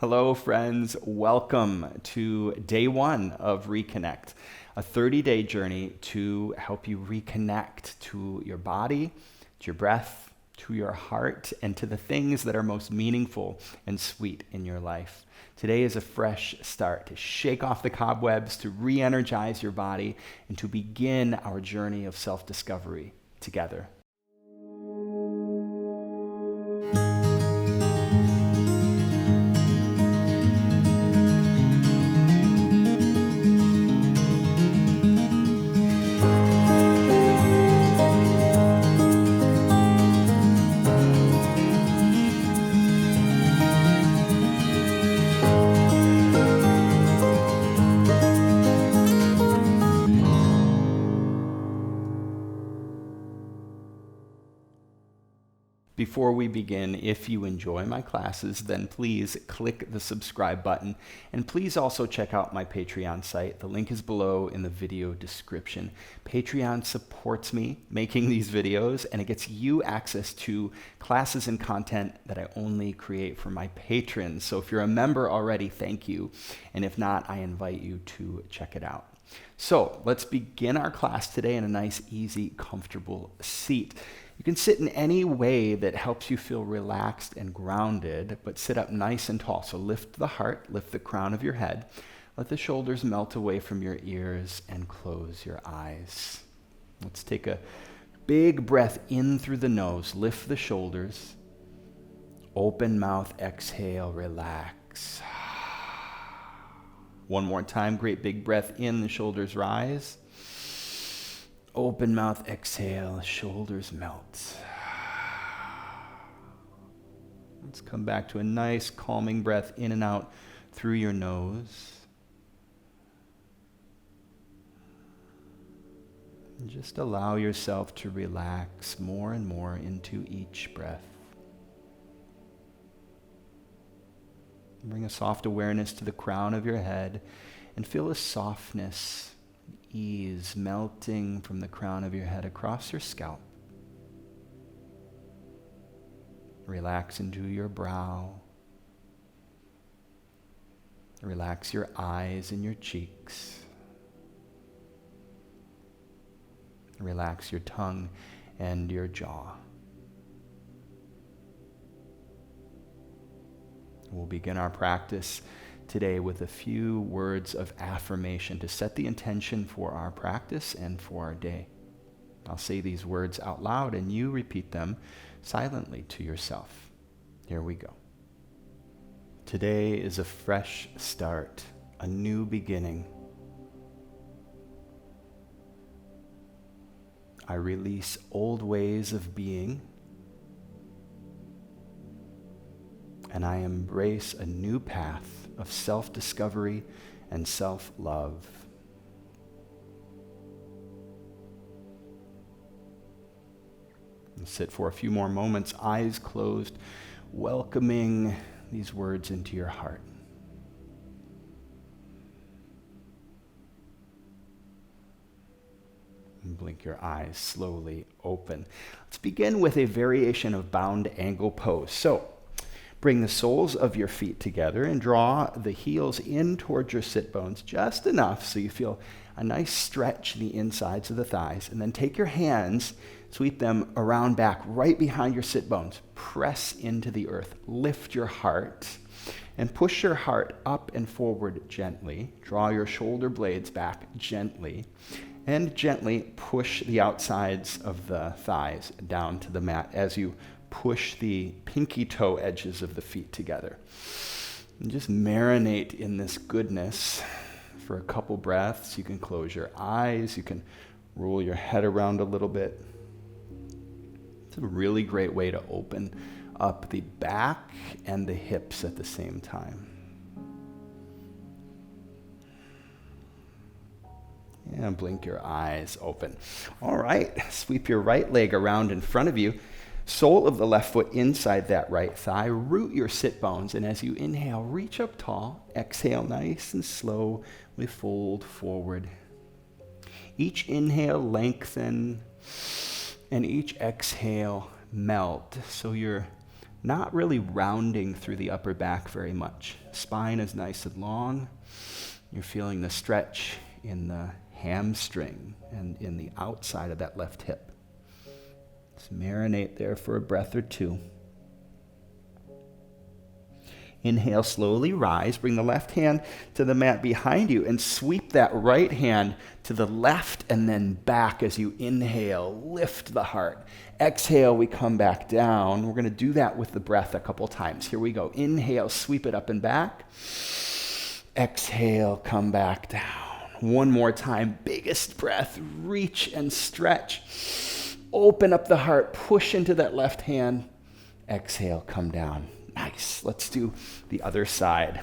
Hello, friends. Welcome to day one of Reconnect, a 30-day journey to help you reconnect to your body, to your breath, to your heart, and to the things that are most meaningful and sweet in your life. Today is a fresh start to shake off the cobwebs, to re-energize your body, and to begin our journey of self-discovery together. Before we begin, if you enjoy my classes, then please click the subscribe button. And please also check out my Patreon site. The link is below in the video description. Patreon supports me making these videos, and it gets you access to classes and content that I only create for my patrons. So if you're a member already, thank you. And if not, I invite you to check it out. So let's begin our class today in a nice, easy, comfortable seat. You can sit in any way that helps you feel relaxed and grounded, but sit up nice and tall. So lift the heart, lift the crown of your head, let the shoulders melt away from your ears, and close your eyes. Let's take a big breath in through the nose, lift the shoulders, open mouth, exhale, relax. One more time, great big breath in, the shoulders rise. Open mouth, exhale, shoulders melt. Let's come back to a nice calming breath in and out through your nose. And just allow yourself to relax more and more into each breath. Bring a soft awareness to the crown of your head and feel a softness, ease melting from the crown of your head across your scalp. Relax into your brow. Relax your eyes and your cheeks. Relax your tongue and your jaw. We'll begin our practice today with a few words of affirmation to set the intention for our practice and for our day. I'll say these words out loud and you repeat them silently to yourself. Here we go. Today is a fresh start, a new beginning. I release old ways of being, and I embrace a new path of self-discovery and self-love. And sit for a few more moments, eyes closed, welcoming these words into your heart. And blink your eyes slowly open. Let's begin with a variation of bound angle pose. So, bring the soles of your feet together and draw the heels in towards your sit bones just enough so you feel a nice stretch in the insides of the thighs. And then take your hands, sweep them around back right behind your sit bones. Press into the earth. Lift your heart and push your heart up and forward gently. Draw your shoulder blades back gently. And gently push the outsides of the thighs down to the mat as you push the pinky toe edges of the feet together. And just marinate in this goodness for a couple breaths. You can close your eyes. You can roll your head around a little bit. It's a really great way to open up the back and the hips at the same time. And blink your eyes open. All right, sweep your right leg around in front of you. Sole of the left foot inside that right thigh. Root your sit bones, and as you inhale, reach up tall. Exhale nice and slow. We fold forward. Each inhale, lengthen, and each exhale, melt. So your not really rounding through the upper back very much. Spine is nice and long. You're feeling the stretch in the hamstring and in the outside of that left hip. Just marinate there for a breath or two. Inhale, slowly rise. Bring the left hand to the mat behind you and sweep that right hand to the left and then back as you inhale. Lift the heart. Exhale, we come back down. We're going to do that with the breath a couple times. Here we go. Inhale, sweep it up and back. Exhale, come back down. One more time. Biggest breath. Reach and stretch. Open up the heart. Push into that left hand. Exhale, come down. Nice. Let's do the other side.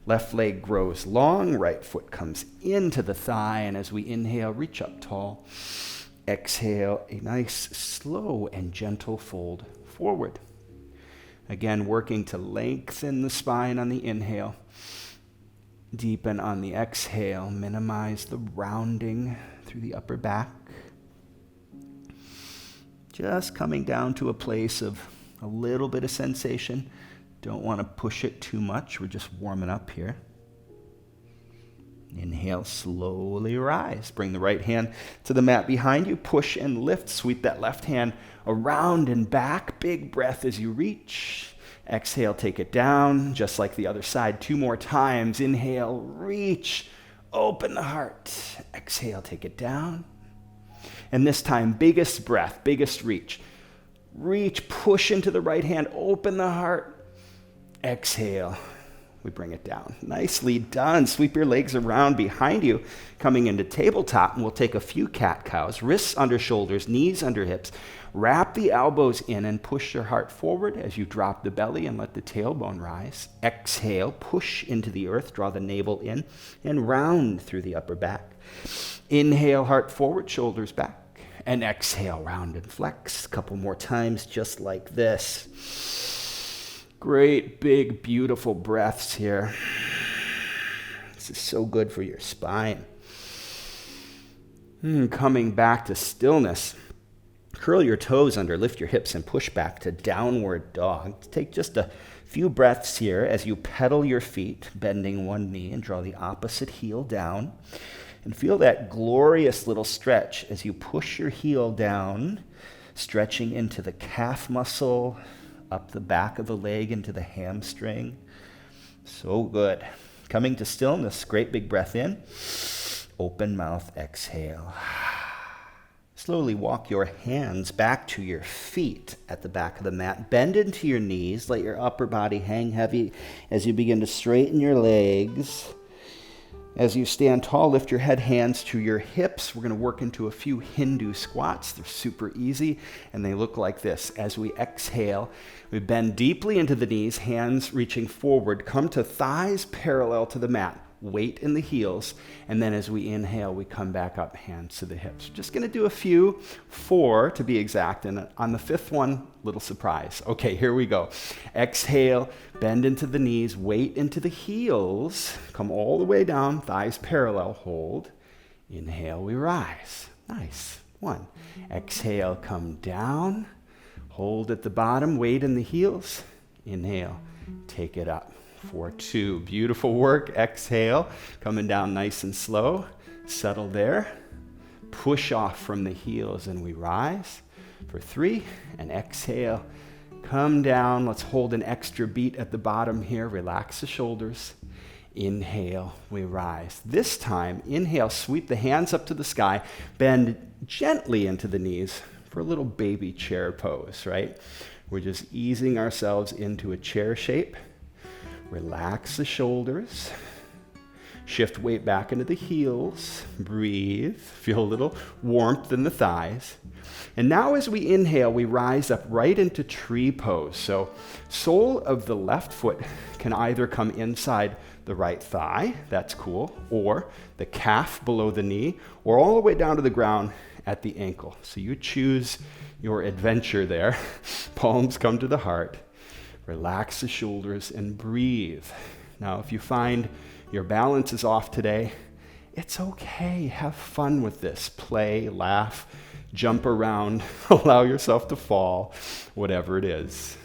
Left leg grows long, right foot comes into the thigh, and as we inhale, reach up tall. Exhale, a nice, slow and gentle fold forward. Again, working to lengthen the spine on the inhale. Deepen on the exhale. Minimize the rounding through the upper back. Just coming down to a place of a little bit of sensation. Don't want to push it too much. We're just warming up here. Inhale, slowly rise. Bring the right hand to the mat behind you. Push and lift. Sweep that left hand around and back. Big breath as you reach. Exhale, take it down, just like the other side. 2 more times. Inhale, reach. Open the heart. Exhale, take it down. And this time, biggest breath, biggest reach. Reach, push into the right hand. Open the heart. Exhale, we bring it down. Nicely done. Sweep your legs around behind you, coming into tabletop, and we'll take a few cat-cows. Wrists under shoulders, knees under hips. Wrap the elbows in and push your heart forward as you drop the belly and let the tailbone rise. Exhale, push into the earth, draw the navel in, and round through the upper back. Inhale, heart forward, shoulders back. And exhale, round and flex. A couple more times, just like this. Great, big, beautiful breaths here. This is so good for your spine. Coming back to stillness. Curl your toes under, lift your hips, and push back to downward dog. Take just a few breaths here as you pedal your feet, bending one knee, and draw the opposite heel down. And feel that glorious little stretch as you push your heel down, stretching into the calf muscle, up the back of the leg into the hamstring. So good. Coming to stillness, great big breath in. Open mouth, exhale. Slowly walk your hands back to your feet at the back of the mat. Bend into your knees. Let your upper body hang heavy as you begin to straighten your legs. As you stand tall, lift your head, hands to your hips. We're going to work into a few Hindu squats. They're super easy, and they look like this. As we exhale, we bend deeply into the knees, hands reaching forward. Come to thighs parallel to the mat. Weight in the heels, and then as we inhale, we come back up, hands to the hips. Just going to do a few, 4 to be exact, and on the 5th one, little surprise. Okay, here we go. Exhale, bend into the knees, weight into the heels, come all the way down, thighs parallel, hold. Inhale, we rise. Nice. 1. Exhale, come down, hold at the bottom, weight in the heels. Inhale, take it up. For 2. Beautiful work. Exhale, coming down nice and slow. Settle there. Push off from the heels and we rise. For 3. And exhale, come down. Let's hold an extra beat at the bottom here. Relax the shoulders. Inhale, we rise. This time, inhale, sweep the hands up to the sky. Bend gently into the knees for a little baby chair pose, right? We're just easing ourselves into a chair shape. Relax the shoulders. Shift weight back into the heels. Breathe. Feel a little warmth in the thighs. And now as we inhale, we rise up right into tree pose. So sole of the left foot can either come inside the right thigh, that's cool, or the calf below the knee, or all the way down to the ground at the ankle. So you choose your adventure there. Palms come to the heart. Relax the shoulders and breathe. Now, if you find your balance is off today, it's okay. Have fun with this. Play, laugh, jump around, allow yourself to fall, whatever it is.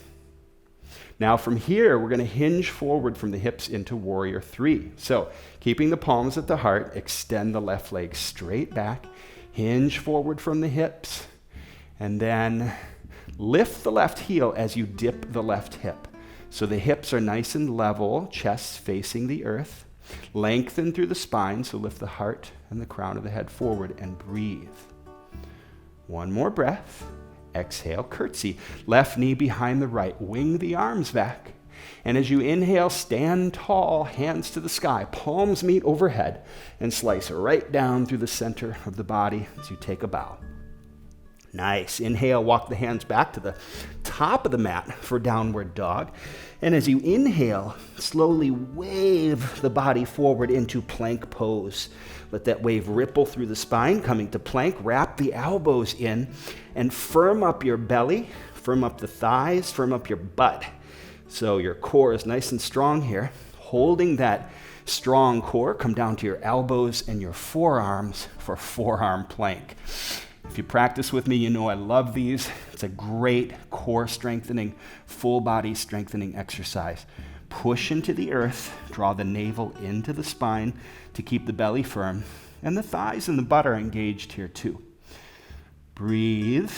Now from here, we're going to hinge forward from the hips into warrior three. So keeping the palms at the heart, extend the left leg straight back, hinge forward from the hips, and then lift the left heel as you dip the left hip. So the hips are nice and level, chest facing the earth. Lengthen through the spine, so lift the heart and the crown of the head forward and breathe. One more breath. Exhale, curtsy. Left knee behind the right. Wing the arms back. And as you inhale, stand tall, hands to the sky. Palms meet overhead and slice right down through the center of the body as you take a bow. Nice. Inhale, walk the hands back to the top of the mat for downward dog. And as you inhale, slowly wave the body forward into plank pose. Let that wave ripple through the spine, coming to plank. Wrap the elbows in and firm up your belly, firm up the thighs, firm up your butt. So your core is nice and strong here. Holding that strong core, come down to your elbows and your forearms for forearm plank. If you practice with me, you know I love these. It's a great core strengthening, full body strengthening exercise. Push into the earth, draw the navel into the spine to keep the belly firm, and the thighs and the butt are engaged here too. Breathe,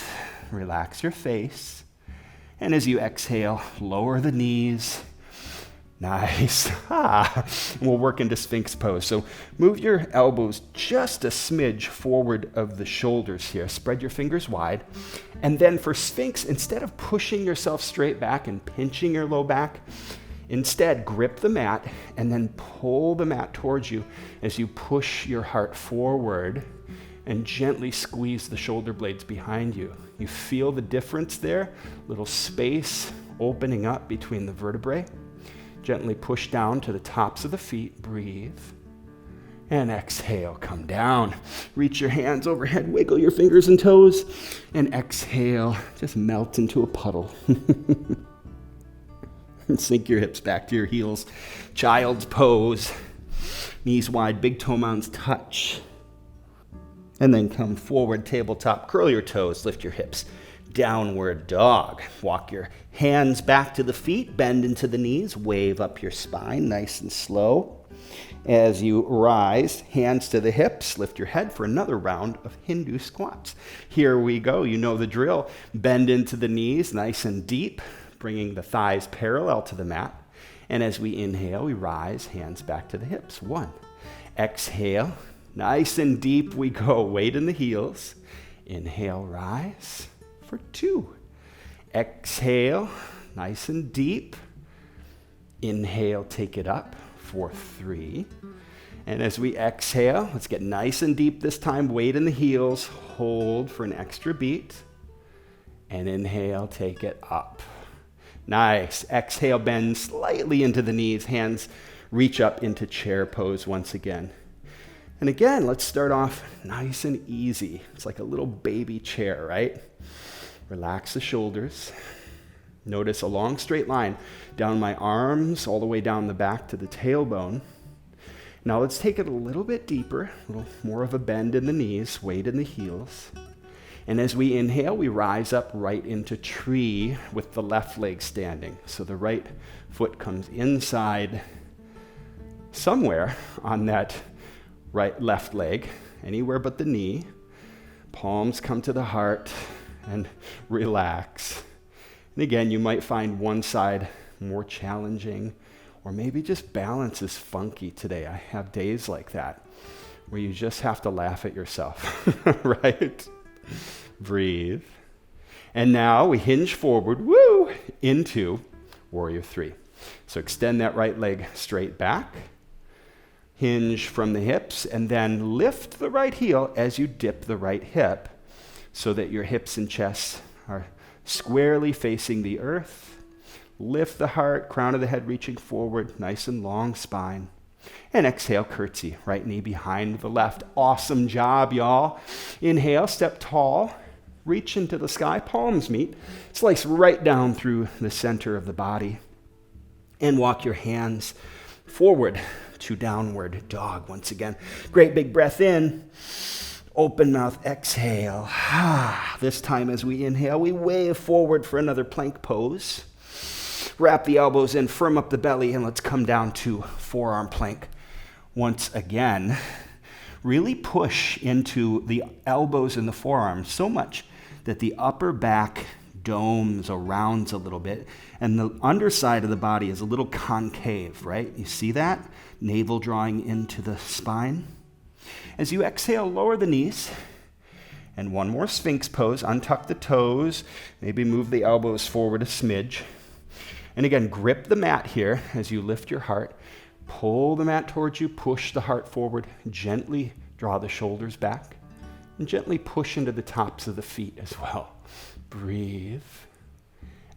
relax your face, and as you exhale, lower the knees. Nice. We'll work into Sphinx Pose. So move your elbows just a smidge forward of the shoulders here. Spread your fingers wide. And then for Sphinx, instead of pushing yourself straight back and pinching your low back, instead grip the mat and then pull the mat towards you as you push your heart forward and gently squeeze the shoulder blades behind you. You feel the difference there? Little space opening up between the vertebrae. Gently push down to the tops of the feet. Breathe. And exhale, come down. Reach your hands overhead, wiggle your fingers and toes. And exhale, just melt into a puddle. And sink your hips back to your heels. Child's pose. Knees wide, big toe mounds touch. And then come forward, tabletop, curl your toes, lift your hips. Downward dog. Walk your hands back to the feet, bend into the knees, wave up your spine, nice and slow. As you rise, hands to the hips, lift your head for another round of Hindu squats. Here we go, you know the drill. Bend into the knees, nice and deep, bringing the thighs parallel to the mat. And as we inhale, we rise, hands back to the hips. 1. Exhale, nice and deep we go, weight in the heels. Inhale, rise. For 2. Exhale, nice and deep. Inhale, take it up for 3. And as we exhale, let's get nice and deep this time. Weight in the heels. Hold for an extra beat. And inhale, take it up. Nice. Exhale, bend slightly into the knees. Hands reach up into chair pose once again. And again, let's start off nice and easy. It's like a little baby chair, right? Relax the shoulders. Notice a long straight line down my arms, all the way down the back to the tailbone. Now let's take it a little bit deeper, a little more of a bend in the knees, weight in the heels. And as we inhale, we rise up right into tree with the left leg standing. So the right foot comes inside somewhere on that left leg, anywhere but the knee. Palms come to the heart. And relax. And again, you might find one side more challenging, or maybe just balance is funky today. I have days like that where you just have to laugh at yourself, right? Breathe. And now we hinge forward, into warrior 3. So extend that right leg straight back. Hinge from the hips, and then lift the right heel as you dip the right hip, so that your hips and chest are squarely facing the earth. Lift the heart, crown of the head reaching forward, nice and long spine. And exhale, curtsy, right knee behind the left. Awesome job, y'all. Inhale, step tall, reach into the sky, palms meet. Slice right down through the center of the body. And walk your hands forward to downward dog once again. Great big breath in. Open mouth, exhale. This time as we inhale, we wave forward for another plank pose. Wrap the elbows in, firm up the belly, and let's come down to forearm plank. Once again, really push into the elbows and the forearms so much that the upper back domes or rounds a little bit, and the underside of the body is a little concave, right? You see that? Navel drawing into the spine. As you exhale, lower the knees. And one more Sphinx pose. Untuck the toes. Maybe move the elbows forward a smidge. And again, grip the mat here as you lift your heart. Pull the mat towards you. Push the heart forward. Gently draw the shoulders back. And gently push into the tops of the feet as well. Breathe.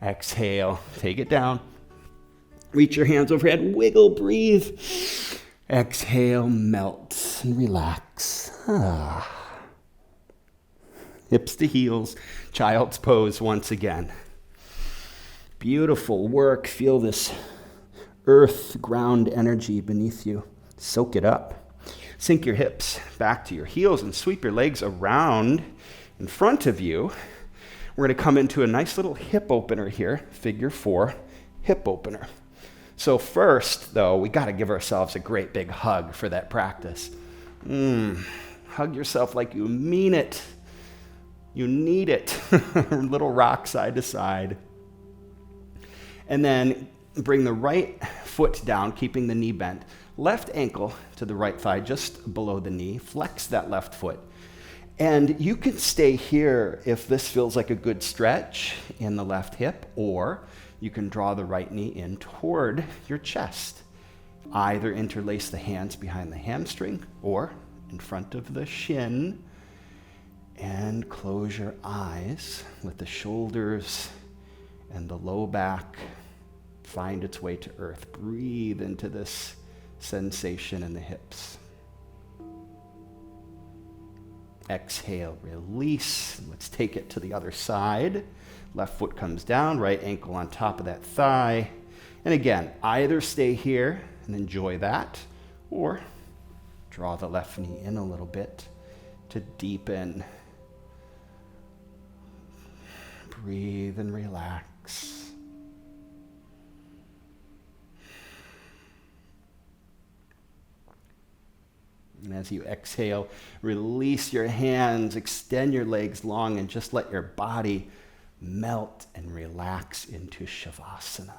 Exhale. Take it down. Reach your hands overhead. Wiggle. Breathe. Exhale. Melt and relax. Hips to heels, child's pose once again. Beautiful work. Feel this earth, ground energy beneath you. Soak it up. Sink your hips back to your heels and sweep your legs around in front of you. We're going to come into a nice little hip opener here, figure 4, hip opener. So first, though, we got to give ourselves a great big hug for that practice. Hug yourself like you mean it. You need it. Little rock side to side. And then bring the right foot down, keeping the knee bent. Left ankle to the right thigh, just below the knee. Flex that left foot. And you can stay here if this feels like a good stretch in the left hip, or you can draw the right knee in toward your chest. Either interlace the hands behind the hamstring or in front of the shin. And close your eyes. Let the shoulders and the low back find its way to earth. Breathe into this sensation in the hips. Exhale, release. Let's take it to the other side. Left foot comes down, right ankle on top of that thigh. And again, either stay here and enjoy that, or draw the left knee in a little bit to deepen. Breathe and relax. And as you exhale, release your hands, extend your legs long, and just let your body melt and relax into Shavasana.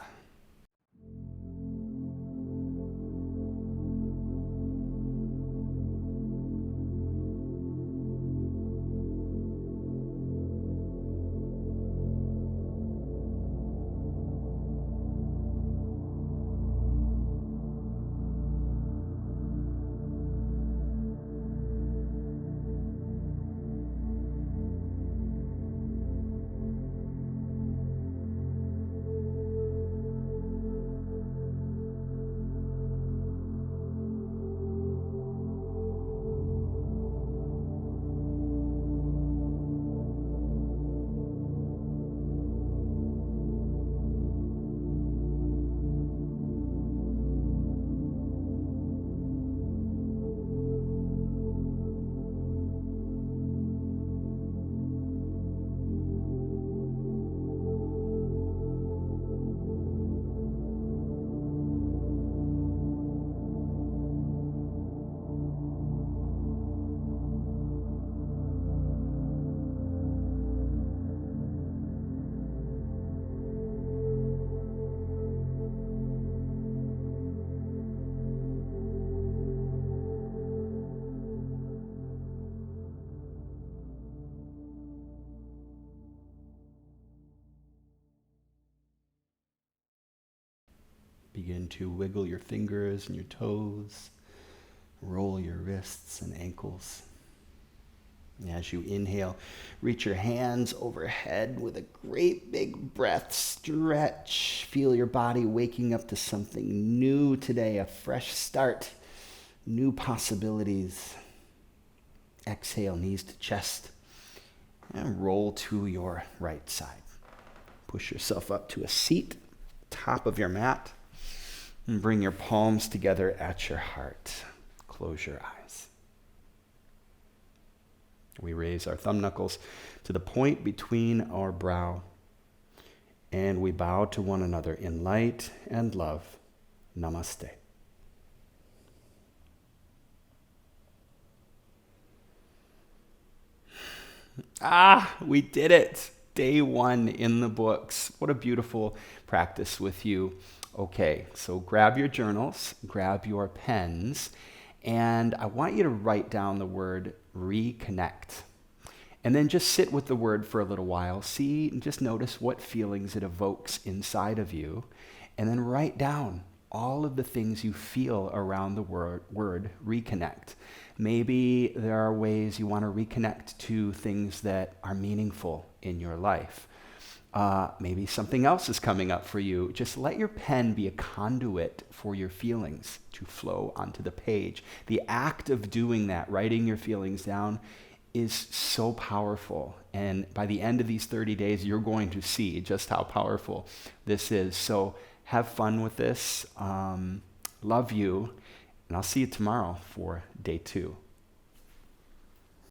Begin to wiggle your fingers and your toes. Roll your wrists and ankles. And as you inhale, reach your hands overhead with a great big breath. Stretch. Feel your body waking up to something new today, a fresh start, new possibilities. Exhale, knees to chest, and roll to your right side. Push yourself up to a seat, top of your mat. And bring your palms together at your heart. Close your eyes. We raise our thumb knuckles to the point between our brow And we bow to one another in light and love. Namaste. We did it. Day 1 in the books. What a beautiful practice with you. Okay, so grab your journals, grab your pens, and I want you to write down the word reconnect. And then just sit with the word for a little while. See and just notice what feelings it evokes inside of you. And then write down all of the things you feel around the word reconnect. Maybe there are ways you want to reconnect to things that are meaningful in your life. Maybe something else is coming up for you. Just let your pen be a conduit for your feelings to flow onto the page. The act of doing that, writing your feelings down, is so powerful. And by the end of these 30 days, you're going to see just how powerful this is. So have fun with this. Love you. And I'll see you tomorrow for day 2.